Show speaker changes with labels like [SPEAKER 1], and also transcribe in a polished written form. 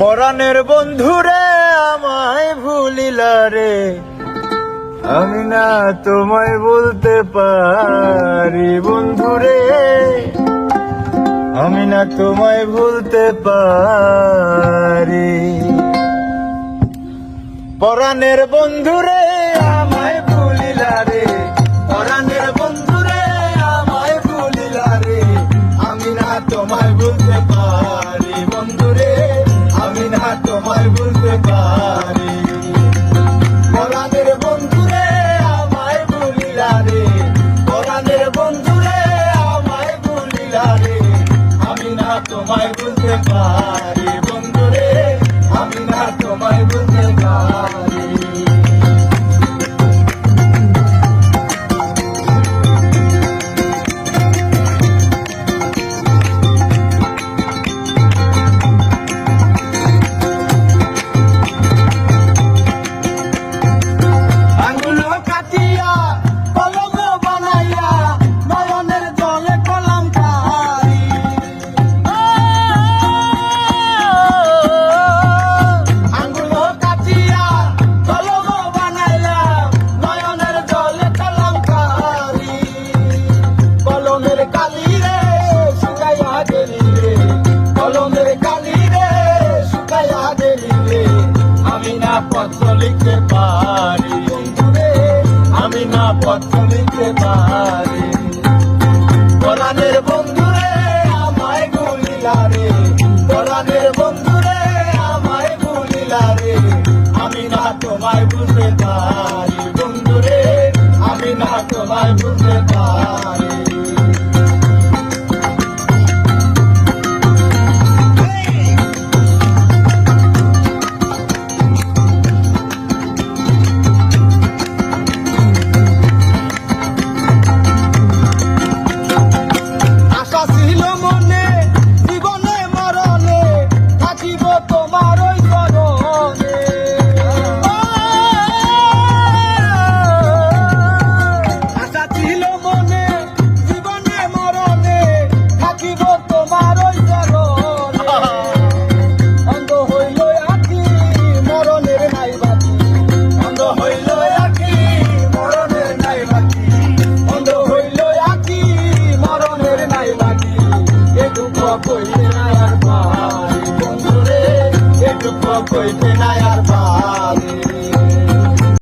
[SPEAKER 1] পরাণের বন্ধুরে আমায় ভুলিলা রে, আমি না তোমায় বলতে পারি বন্ধুরে, আমি না তোমায় ভুলতে পারি। পরাণের বন্ধুরে আমায় ভুলিলা রে, পরাণের বন্ধুরে আমায় ভুলিলা রে, আমি না তোমায় ভুলতে পারি বন্ধুরে, আমি না তোমায় ভুলতে পারি। পরাণের বন্ধুরে আমায় ভুলিলা রে, পরাণের বন্ধুরে আমায় ভুলিলা রে, আমি না তোমায় ভুলতে পারি বন্ধুরে, আমি না তোমায় ভুলতে পারি। পত্র লিখতে পারি বন্ধুরে, আমি না পত্র লিখতে পারি। পরাণের বন্ধুরে আমায় ভুলিলা রে, পরাণের বন্ধুরে আমায় ভুলিলা রে, আমি না তোমায় ভুলতে পারি।